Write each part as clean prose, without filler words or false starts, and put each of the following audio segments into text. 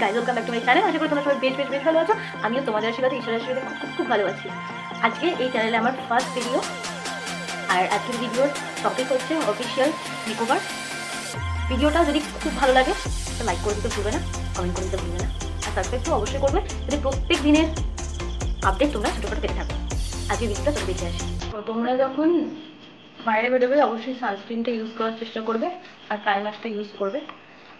Guys, welcome back to my channel. আশা করি তোমরা সবাই বেশ ভালো আছো। আমিও তোমাদের আশীর্বাদে, ঈশ্বরের আশীর্বাদে খুব ভালো আছি। আজকে এই চ্যানেলে আমার ফার্স্ট ভিডিও, আর আজকের ভিডিওর টপিক হচ্ছে অফিসিয়াল মেকওভার। ভিডিওটা যদি খুব ভালো লাগে তো লাইক করে দিতে ভুলবে না, কমেন্ট করে দিতে ভুলবে না, আর সাবস্ক্রাইব তো অবশ্যই করবে, যদি প্রত্যেক দিনের আপডেট তোমরা ছোটোখাটো পেতে থাকো। আজকের ভিডিওটা তোমরা দেখে আসি। তো তোমরা যখন বাইরে বেরোবে অবশ্যই সানস্ক্রিনটা ইউজ করার চেষ্টা করবে, আর প্রাইমারটা ইউজ করবে।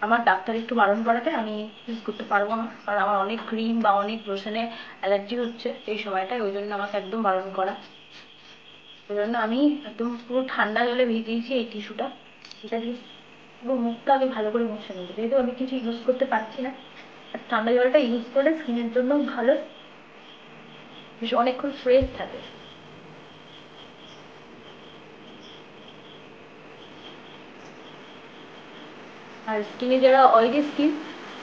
আমার ডাক্তার একটু বারণ করাতে আমি ইউজ করতে পারবো না, কারণ আমার অনেক ক্রিম বা অনেক লোশনে অ্যালার্জি হচ্ছে এই সময়টায়, ওই জন্য আমাকে একদম বারণ করা। ওই জন্য আমি একদম পুরো ঠান্ডা জলে ভিজিয়েছি এই টিস্যুটা, এটা দিয়ে পুরো মুখটা আমি ভালো করে মুছে নেবো, যেহেতু আমি কিছু ইউজ করতে পারছি না। আর ঠান্ডা জলটা ইউজ করলে স্কিনের জন্য ভালো, বেশ অনেকক্ষণ ফ্রেশ থাকে। আর স্কিনে যারা অয়েলি স্কিন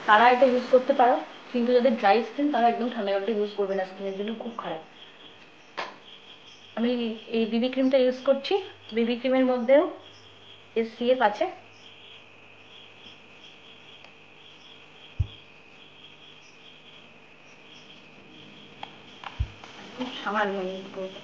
তারা এটা ইউজ করতে পারো, কিন্তু যাদের ড্রাই স্কিন তারা একদম ঠান্ডা জলটা ইউজ করবে না, স্কিনের জন্য খুব খারাপ। আমি এই বিবি ক্রিমটা ইউজ করছি, বিবি ক্রিমের মধ্যেও SPF আছে। খুব সামান্য ইউজ করবো।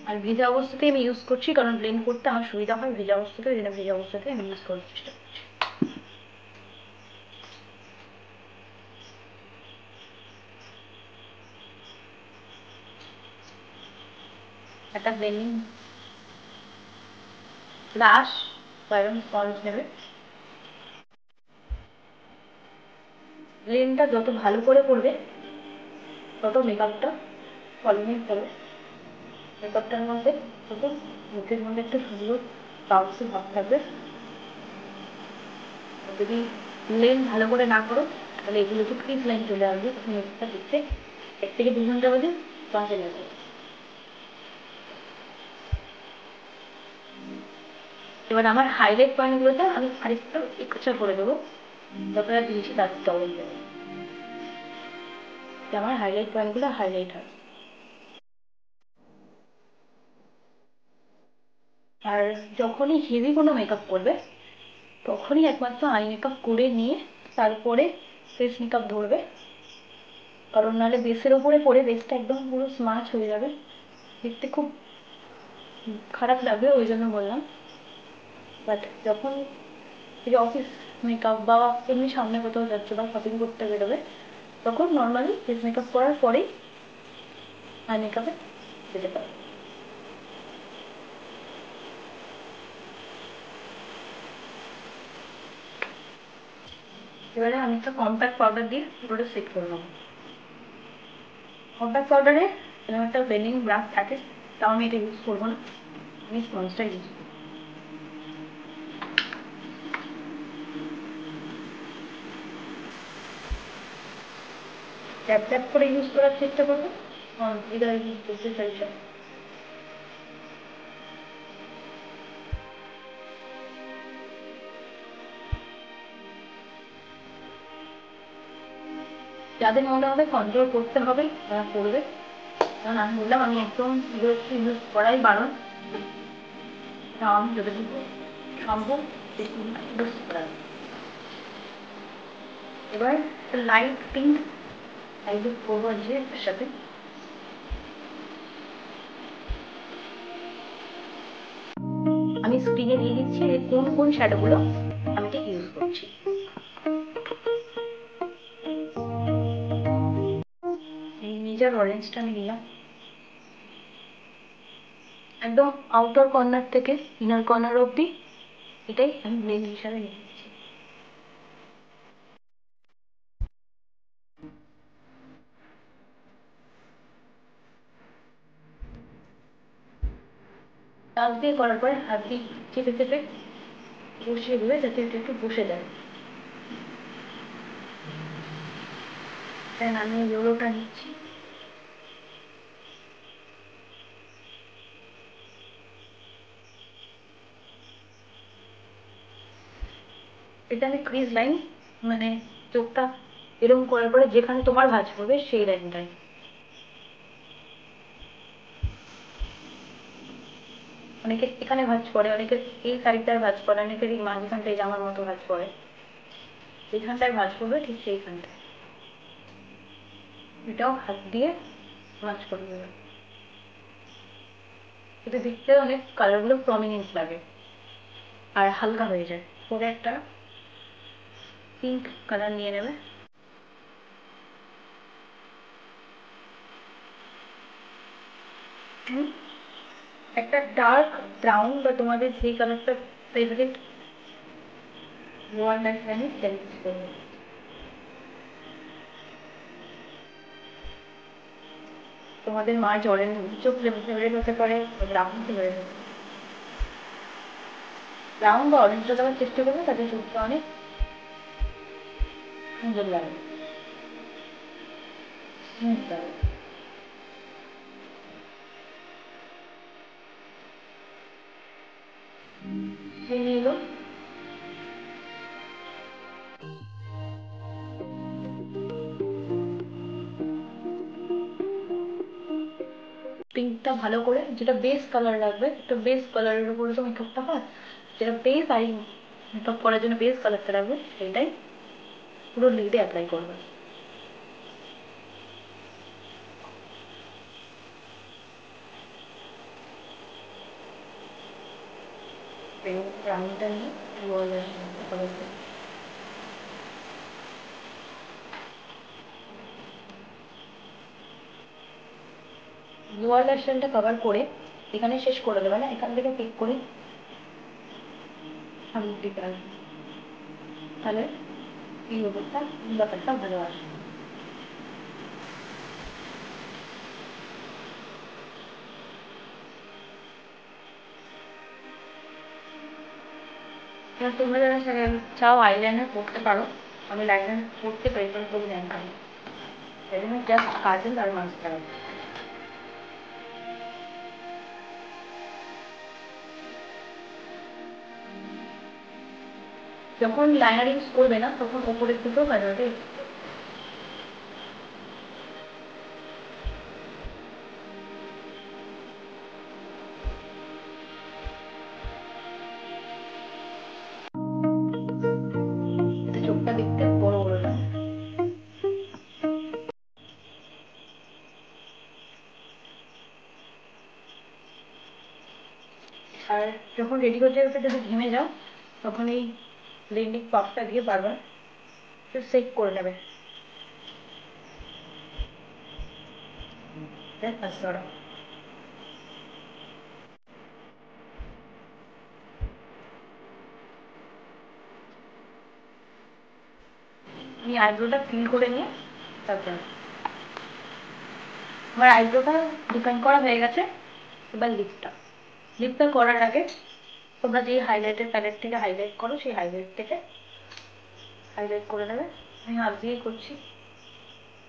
আর ভেজা অবস্থাতেই আমি ইউজ করছি, কারণ ব্লেন্ড করতে আমার সুবিধা হয় ভেজা অবস্থাতে, ওই জন্য ভেজা অবস্থাতে আমি ইউজ করার চেষ্টা করছি। একটা ব্লেন্ডিং ব্রাশ বা এরকম স্পঞ্জ নেবে। ব্লেন্ডটা যত ভালো করে করবে তত মেকআপটা ফলিউম হবে, মেকআপটার মধ্যে তত মুখের মধ্যে একটা সুন্দর বাউন্সি ভাব থাকবে। যদি ব্লেন্ড ভালো করে না করো তাহলে এগুলো একটু ক্রিজ লাইন চলে আসবে, তখন মেকআপটা দেখতে 1 থেকে 2 ঘন্টা বাদে বাজে লাগবে। এবার আমার হাইলাইট পয়েন্টগুলোতে আমি আরেকটু এক্সট্রা করে দেবো, যতটা দিয়েছি তার ডবল দেবো, আমার হাইলাইট পয়েন্টগুলো হাইলাইট হয়। আর যখনই হেভি কোনো মেকআপ করবে তখনই একমাত্র আই মেকআপ করে নিয়ে তারপরে ফেস মেকআপ ধরবে, কারণ নাহলে বেসের ওপরে পরে বেসটা একদম পুরো স্মাচ হয়ে যাবে, দেখতে খুব খারাপ লাগবে, ওই জন্য বললাম। বাট যখন এই যে অফিস মেকআপ বা এমনি সামনে কোথাও যাচ্ছে বা শপিং করতে বেরোবে তখন নর্মালি ফেস মেকআপ করার পরেই আই মেকআপে যেতে পারে। এবারে আমি একটা কম্প্যাক্ট পাউডার দিয়ে পুরোটা সেট করে নেবো। কম্প্যাক্ট পাউডারে এরকম একটা ব্লেন্ডিং ব্রাশ থাকে, তাও আমি এটা ইউজ করবো না, আমি স্পঞ্জটা ইউজ করবো। ট্যাপ ট্যাপ করে ইউজ করার চেষ্টা করবো, এটা ইউজ করতে চাইছে। যাদের মনে হবে কন্ট্রোল করতে হবে তারা করবে, কারণ আমি বললাম আমি একদম ইউজ করাই বারণ, আমি যতটুকু সম্ভব ইউজ করা। এবার লাইট পিঙ্ক আইব্রো করবো আজকে এর সাথে। আমি স্ক্রিনে দিয়ে দিচ্ছি যে কোন কোন শ্যাডোগুলো আমি ঠিক ইউজ করছি। এই নিজের অরেঞ্জটা আমি নিলাম, একদম আউটার কর্নার থেকে ইনার কর্নার অব্দি এটাই আমি ব্লেন্ড হিসাবে নিয়ে নিচ্ছি। হাত দিয়ে করার পরে হাত দিয়ে চেপে চেপে বসিয়ে দেবে যাতে এটা একটু বসে যায়। দেন আমি ইউরোটা নিচ্ছি, এটা আমি ক্রিজ লাইন, মানে চোখটা এরকম করার পরে যেখানে তোমার ভাঁজ পড়বে সেই লাইনটাই। অনেকে এখানে ভাঁজ পড়ে, অনেকে এই সাইডটায় ভাঁজ পড়ে, অনেকের এই মাঝখানটায় জামার মতো ভাঁজ পড়ে। এইখানটায় ভাঁজ পড়বে ঠিক সেইখানটায়। এটাও হাত দিয়ে ভাঁজ করে দেবে। এটা দেখতে অনেক কালারগুলো প্রমিনেন্ট লাগে আর হালকা হয়ে যায়। পরে একটা পিঙ্ক কালার নিয়ে নেবে। একটা ডার্ক ব্রাউন বা তোমাদের যেই কালারটা ফেভারিট ওয়ান লাইন সেলেক্ট করবে। তোমাদের মার্চ অরেঞ্জ চোখ ফেভারিট হতে পারে, ব্রাউন ফেভারিট হতে পারে। ব্রাউন বা অরেঞ্জটা দেওয়ার চেষ্টা করবে, তাদের চোখটা অনেক সুন্দর লাগে, স্মুথ লাগে। সেই নিয়ে এলো পিঙ্কটা ভালো করে, যেটা বেস কালার লাগবে, একটা বেস কালারের উপরে তো মেকআপটা হয়, যেটা বেস আই মেকআপ করার জন্য বেস কালারটা লাগবে, সেইটাই পুরো লিডে অ্যাপ্লাই করবে। ব্রাউনটা নিয়ে লোয়ার ল্যাশলাইনটা কভার করে এখানে শেষ করে দেবে না, এখান থেকে পিক করে সামনের দিকে আসবে, তাহলে এই ব্যাপারটা ভালো আসবে। তোমরা যারা চাও আইলাইনার করতে পারো, আমি লাইনার করতে প্রেফার করি না, সেই জন্য জাস্ট কাজল আর মাস্কারা। যখন লাইনার ইউজ করবে না তখন ওপরের দিকেও কাজলটা ইউজ করবে। চোখটা দেখতে বড় বড় লাগে। আর যখন রেডি করতে করতে যদি ঘেমে যাও, তখন এই ব্লেন্ডিং পাউডারটা দিয়ে বারবার একটু সেক করে নেবে। আমি আইব্রোটা ফিল করে নিয়ে তারপর আমার আইব্রোটা ডিপেন্ড করা হয়ে গেছে। এবার লিপটা করার আগে তোমরা যে হাইলাইটের প্যালেট থেকে হাইলাইট করো, সেই হাইলাইট থেকে হাইলাইট করে নেবে। আমি হাত দিয়ে করছি,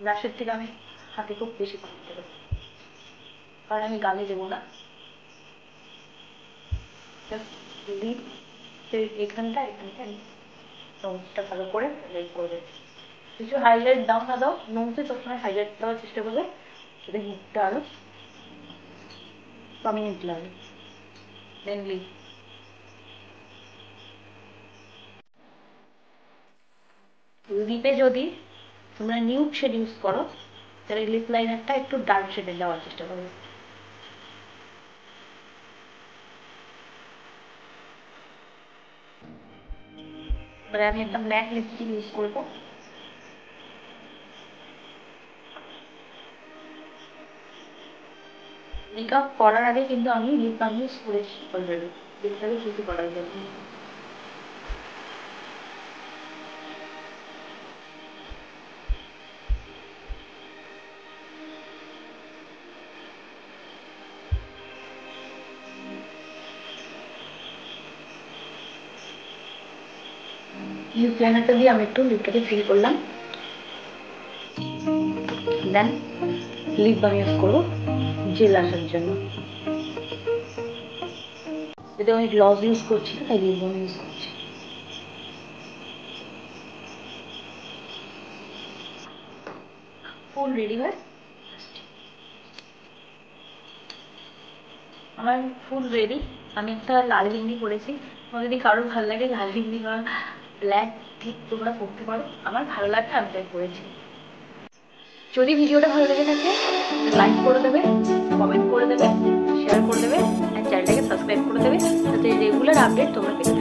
ব্রাশের থেকে আমি হাতে খুব বেশি করতে পারি, কারণ আমি গালে দেবো না। লিপ এখানটা নোটটা ভালো করে হাইলাইট করবে। কিছু হাইলাইট দাও না দাও, নোটে সবসময় হাইলাইট দেওয়ার চেষ্টা করবে, যাতে লিপটা আরো প্রমিনেন্ট লাগে। দেন লিপে যদি তোমরা নিউড শেড ইউজ করো, তাহলে লিপ লাইনারটা একটু ডার্ক শেডে দেওয়ার চেষ্টা করবে। এবারে আমি একটা ম্যাট লিপস্টিক ইউজ করবো। মেকআপ করার আগে কিন্তু আমি লিপ বাম ইউজ করেছি অলরেডি, লিপটাকে শুধু করার জন্য। লিপ লাইনারটা দিয়ে আমি একটু লিপটাকে ফিল করলাম, দেন লিপ বাম ইউজ করবো জেল আসার জন্য। যেহেতু আমি গ্লস ইউজ করছি না, তাই লিপ বাম ইউজ করছি। ফুল রেডি হয় আমার, ফুল রেডি। আমি একটা লাল বিন্দি পরেছি, তোমার যদি কারোর ভালো লাগে লাল বিন্দি বা ব্ল্যাক ঠিক তোমরা পরতে পারো, আমার ভালো লাগে আমি তাই পরেছি। যদি ভিডিওটা ভালো লেগে থাকে লাইক করে দেবে, কমেন্ট করে দেবে, শেয়ার করে দেবে, আর চ্যানেলটাকে সাবস্ক্রাইব করে দেবে, যাতে রেগুলার আপডেট তোমরা পেতে থাকো।